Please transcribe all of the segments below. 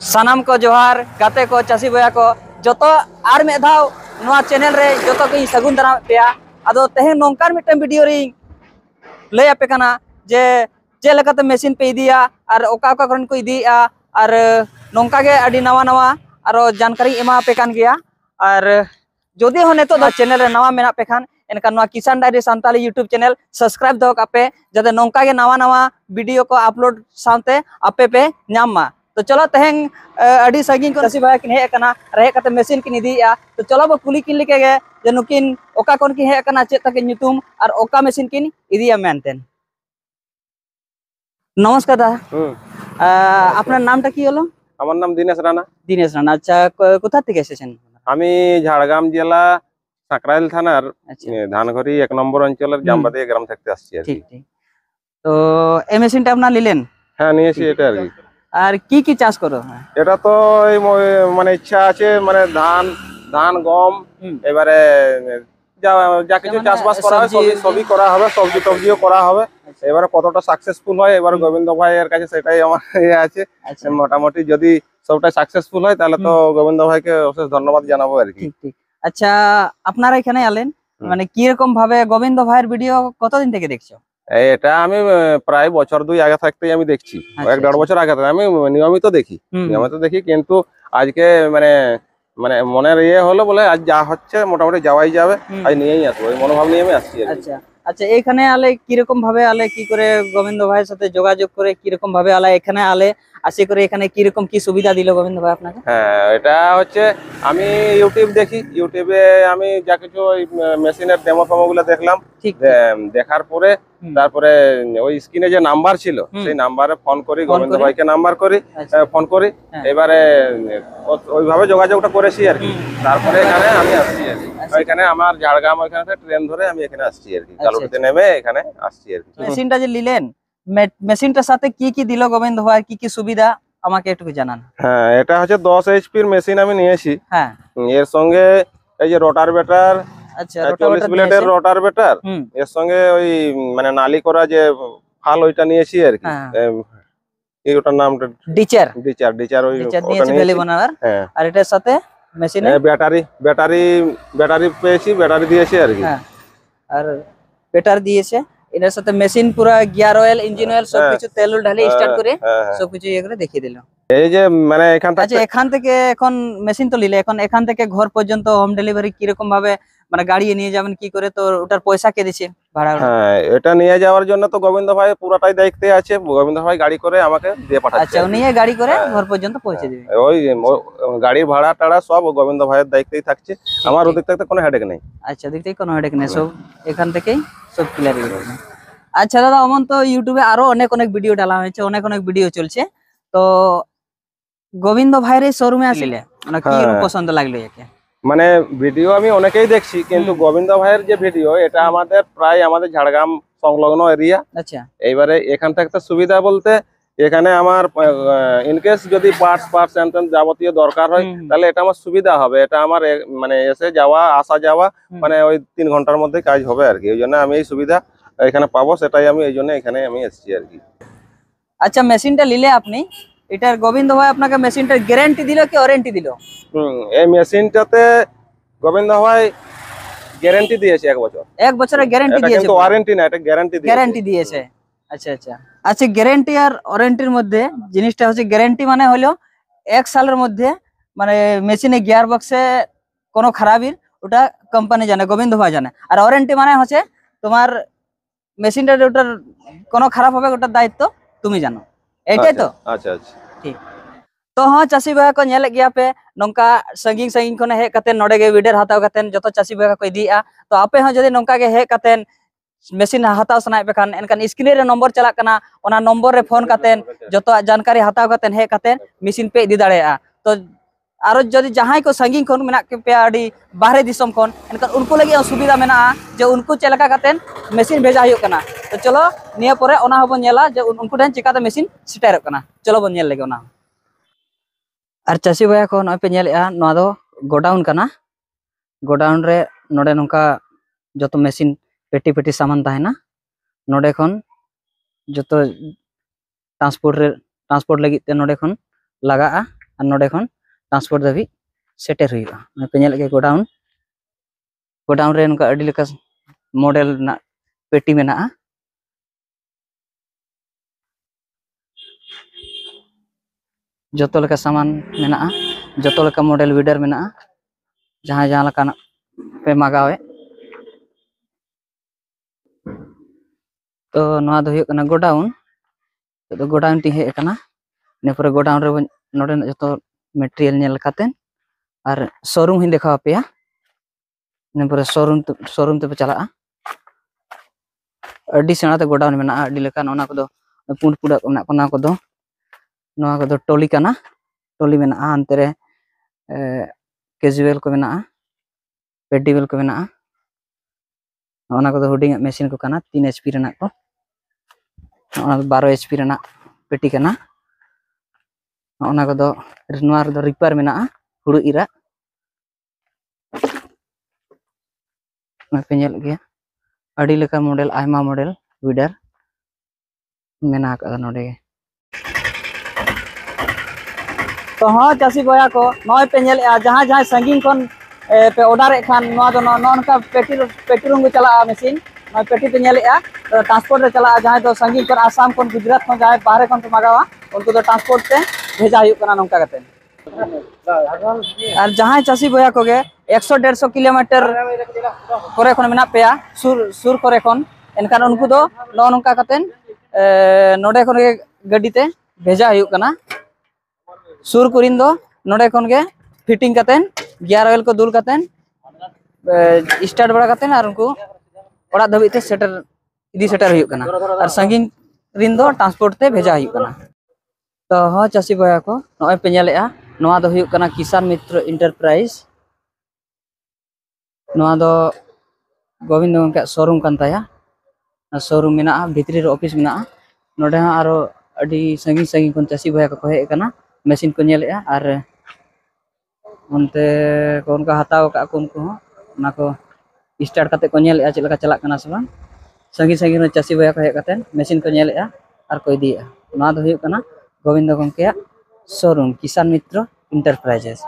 सानाम को जोहार गाते को चासी बया को जोतो आर में धाव नोआ चैनल रे जोतो को सगुन दाना पेया आदो तेहे नोंकार मिटन वीडियो रे लय आपे कना जे जे लेकाते मशीन पे इदिया और ओका ओका करन को इदिया और नोंका गे अडी नवा नवा आरो जानकारी एमा पे कान गया और जोदि हो नेतो दा चैनल रे नवा मेना पे खान एनका नोआ किसान diary Santali YouTube channel subscribe दो कापे जदे नोंका गे नवा नवा वीडियो को अपलोड साथे आपे पे न्यामा। तो चलो तेहें अड़ी सगिन को चासी भाई किन हे कना रहे कते मशीन किन इदिया तो चलो बो कुली किन लिके गे जे नुकिन ओका कोन की हे कना चेत तक न्यूतुम और ओका मशीन किन इदिया मेनतेन। नमस्कार दा আপনার নামটা কি হলো? আমার নাম দিনেশ রানা। দিনেশ রানা। আচ্ছা কোথা থেকে এসেছেন? আমি ঝাড়গ্রাম জেলা সাকরাইল থানার ধানঘড়ি 1 নম্বর অঞ্চলের জামবাদিয়া গ্রাম থেকে আসছি আর কি। ঠিক ঠিক। তো এই মেশিনটা আপনারা নিলেন? হ্যাঁ নিয়েছি এটা আর কি। আর কি কি চাষ করো? এটা তো এই মানে ইচ্ছা আছে মানে ধান গম এবারে যা কিছু চাষবাস করা হয় সবই করা হবে, সবজিও করা হবে। এবারে কতটা সাকসেসফুল হয় এবারে গোবিন্দ ভাইয়ের কাছে সেটাই আমার ইয়ে আছে। মোটামুটি যদি সবটাই সাকসেসফুল হয় তাহলে তো গোবিন্দ ভাইকে অশেষ ধন্যবাদ জানাবো আর কি। ঠিক ঠিক। আচ্ছা আপনারা এখানে এলেন মানে কি রকম ভাবে গোবিন্দ ভাইয়ের ভিডিও কতদিন থেকে দেখছো? এটা আমি প্রায় বছর 2 আগে থাকতেই আমি দেখছি, 1-1.5 বছর আগে থেকে আমি নিয়মিত দেখি কিন্তু আজকে মানে মনের ইয়ে হলো বলে আজ যা হচ্ছে মোটামুটি যাওয়াই যাবে, আজ নিয়েই আসবো এই মনোভাব নিয়ে আমি আসছি। আচ্ছা আচ্ছা এখানে আলে কিরকম ভাবে আলে কি করে গোবিন্দ ভাইয়ের সাথে যোগাযোগ করে কিরকম ভাবে আলে এখানে আলে আসি করে এখানে কিরকম কি সুবিধা দিল গোবিন্দ ভাই আপনাকে? হ্যাঁ এটা হচ্ছে আমি ইউটিউব দেখি, ইউটিউবে আমি যা কিছু ওই মেশিনের ডেমো ফেমোগুলো দেখলাম, দেখার পরে তারপরে ওই স্ক্রিনে যে নাম্বার ছিল সেই নাম্বারে ফোন করি, গোবিন্দ ভাইকে ফোন করি এবারে ওইভাবে যোগাযোগটা করেছি আর কি। তারপরে এখানে আমি আসছি আর কি। এখানে আমার ঝাড়গ্রাম ওইখানে ট্রেন ধরে আমি এখানে আসছি আর কি, কালুটিতে নেমে এখানে আসছি আর কি। মেশিনটা যে নিলেন মেশিনটার সাথে কি কি দিল গোবিন্দ ভাই, কি কি সুবিধা আমাকে একটু জানান। হ্যাঁ এটা হচ্ছে 10 এইচপির মেশিন আমি নিয়েছি। হ্যাঁ এর সঙ্গে এই যে রোটার বেটার, আচ্ছা 40 ব্লেডের রোটার বেটার, এর সঙ্গে ওই মানে নালি করা যে ফাল ওইটা নিয়েছি আর কি। এই ওটার নামটা ডিচার ওই নিয়েছি ভ্যালি বানার। আর এটার সাথে মেশিনে ব্যাটারি পেয়েছি, ব্যাটারি দিয়েছি আর কি। আর ব্যাটারি দিয়েছে এটার সাথে মেশিন পুরো গিয়ার অয়েল ইঞ্জিন অয়েল সবকিছু তেল ঢালে স্টার্ট করে সবকিছু ইয়ে করে দেখিয়ে দিল। এই যে মানে এখান থেকে এখন মেশিন তো নিলে এখন এখান থেকে ঘর পর্যন্ত হোম ডেলিভারি কি রকম ভাবে মানে গাড়ি নিয়ে যাবেন কি করে, তো ওটার পয়সা কে দিচ্ছে ভাড়া? হ্যাঁ এটা নিয়ে যাওয়ার জন্য তো গোবিন্দ ভাই পুরোটাই দায়িত্বে আছে, গোবিন্দ ভাই গাড়ি করে আমাকে দিয়ে পাঠাচ্ছে। আচ্ছা উনি গাড়ি করে ঘর পর্যন্ত পৌঁছে দিবে, ওই গাড়ির ভাড়া টাড়া সব গোবিন্দ ভাইয়ের দায়িত্বেই থাকছে, আমার ওদিক থেকে কোনো হেডেক নেই। আচ্ছা ওদিক থেকে কোনো হেডেক নেই, সব এখান থেকেই সব ক্লিয়ার হয়ে যাবে। আচ্ছা দাদা অমন তো ইউটিউবে আরো অনেক ভিডিও ডালা হয়েছে, অনেক ভিডিও চলছে, তো গোবিন্দ ভাইয়ের এই শোরুমে আসলে মানে কি পছন্দ লাগলো একে? মানে ভিডিও আমি অনেকেই দেখছি কিন্তু গোবিন্দ ভাইয়ের যে ভিডিও এটা আমাদের ঝাড়গ্রাম সংলগ্ন এরিয়া। আচ্ছা এইবারে এখান থেকে তো সুবিধা বলতে এখানে আমার ইনকেস যদি পার্টস যাবতীয় দরকার হয় তাহলে এটা আমার সুবিধা হবে, এটা আমার মানে এসে যাওয়া আসা যাওয়া মানে ওই 3 ঘন্টার মধ্যে কাজ হবে আর কি। ওই জন্য আমি এই সুবিধা এখানে পাবো, সেটাই আমি এই জন্য এখানে আমি এসেছি আর কি। আচ্ছা মেশিনটা নিলে আপনি এটার গোবিন্দ ভাই আপনাকে মেশিনটার গ্যারান্টি দিল কি ওয়ারেন্টি দিল? এই মেশিনটাতে গোবিন্দ ভাই গ্যারান্টি দিয়েছে 1 বছর। 1 বছরের গ্যারান্টি দিয়েছে, কিন্তু ওয়ারেন্টি না, এটা গ্যারান্টি দিয়েছে। আচ্ছা আচ্ছা আচ্ছা গ্যারান্টি আর ওয়ারেন্টির মধ্যে জিনিসটা হচ্ছে গ্যারান্টি মানে হলো 1 সালের মধ্যে মানে মেশিনে গিয়ার বক্সে কোনো খারাপির ওটা কোম্পানি জানে, গোবিন্দ ভাই জানে। আর ওয়ারেন্টি মানে হচ্ছে তোমার মেশিনটা ওটার কোনো খারাপ হবে ওটার দায়িত্ব তুমি জানো, এইটাই তো? আচ্ছা আচ্ছা ঠিক। তো हाँ चासी भाई को नेल गया पे नौका संगीन खने हे कते नोडे गे वीडियो हताव कते जतो चासी भाई को इदिया तो आपे हाँ जदि नौका गे हे कते मेसिन हताव सनाय पे खान एनकान स्क्रीन रे नंबर चला कना ओना नंबर रे फोन कते जतो जानकारी हताव कते हे कते मेसिन पे इदी दाड़ेया। तो आरो जदि जहां को संगीन खन मेना के पे आडी बाहरे दिसम खन एनकान उनको लगी सुविधा मेना जे उनको चलका कते मेसिन भेजा हुयो कना। तो चलो निया परे ओना हबो नेला जे उनको ठन चिकाते मेसिन सेटेर कना, चलो बन नेल लगे ओना। और चासी भाई को नय पे नेलेआ नोआ दो गोडाउन कना, गोडाउन रे नोडे नोका जतो मेसिन पेटी सामान ताहेना नोडे खन जतो ट्रांसपोर्ट लगी ते नोडे खन लगा और नोडे खन ट्रांसपोर्ट धाबी सेटर हुआ पे नेल के गोडाउन गोडाउन रे नका अडी लेका मॉडल ना पेटी मेना जतो लेका सामान मेना जतो लेका मॉडल वीडर मेना जहां जहां लेका पे मागावे तो नवा दो हुई कना गोडाउन तो गोडाउन टी हे कना ने पूरे गोडाउन रे नोडे जतो मटेरियल नेल काते और शोरूम ही देखा पे ने पूरे शोरूम ते चला अडी सेना ते गोडाउन मेना अडी लेका ओना को दो पुंड पुडा ओना को दो नवा को दो टोली कना टोली मेना अंते रे कैजुअल को मेना पेडिबल को मेना ओना को दो हुडिंग मशीन को कना 3 एचपी रेना को ओना 12 एचपी रेना पेटी कना ओना को दो नवा रे दो रिपेयर मेना हुडु इरा पे नेल गया अडी लेका मॉडल आयमा मॉडल वीडर मेना का नोडे तो हाँ चासी बया को नय पे नेल जहां जहां संगीन कोन पे ऑर्डर खान नवा दो ननका पेटी रूम चला मशीन नय पेटी पे नेल तो ट्रांसपोर्ट रे चला जहां दो संगीन कोन आसाम कोन गुजरात कोन जहां बाहर कोन पे मागावा उनको तो ट्रांसपोर्ट ते भेजा हुई कना नंका कते और जहां चासी बया को गे 100-150 किलोमीटर करे कोन मेना पेया सुर करे कोन एनकान उनको दो नंका कते नोडे कोन गे गाड़ी ते भेजा हुई कना सुर कुरिन दो नोडे कोन गे फिटिंग कतेन गियर ऑयल को दुल कतेन स्टार्ट बड़ा कतेन और उनको ओड़ा धबी ते सेटर इदी सेटर हुई कना और संगीन रिन दो ट्रांसपोर्ट ते भेजा हुई कना तो हाँ चासी बया को नय पे नेलेआ नवा दो हुई कना किसान मित्र इंटरप्राइज नवा दो गोविंद गंके शोरूम कान ताया शोरूम मेना भितरी रे ऑफिस मेना नोडे हा आरो अडी संगी संगी कोन चासी बया को हे कना मशीन को नेलेआ और उनते कौन का हताव का उनको ना को स्टार्ट करते को नेलेआ चलका चला कना से बांग संगी संगी नो चासी बया को हे कते मशीन को नेलेआ और को दिया ना दो हुई कना गोविंद गंके शोरूम किसान मित्र इंटरप्राइजेस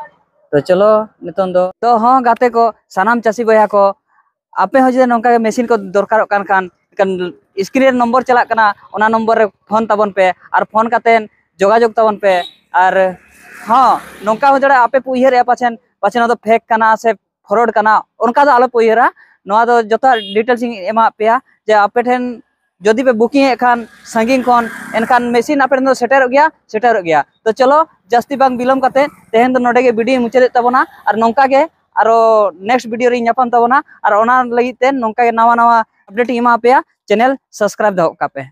तो चलो नितन दो तो हाँ गाते को सानाम चासी बया को आपे हो जे नंका मशीन को दरकार खान स्क्रीन नंबर चला कना ओना नंबर रे फोन ताबन पे और फोन काते जोगाजोग ताबन पे और हाँ नौका हो जड़ा आपे पुइहर पाछन पाछन तो फेक कना से फॉरवर्ड कना उनका तो आलो पुइहरा नवा दो जता डिटेल्स एमा पेया जे आपे ठेन जदि पे बुकिंग है खान संगीन कोन एनखान मशीन आपे दो सेटर गया तो चलो जस्ती बांग बिलम काते तेहन दो नोडे गे वीडियो मुचादे ताबोना और नौका गे आरो नेक्स्ट वीडियो रे न्यापाम ताबोना और ओना लगी ते नौका गे नवा नवा अपडेट एमा पेया चैनल सब्सक्राइब दो कापे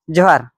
जोहार।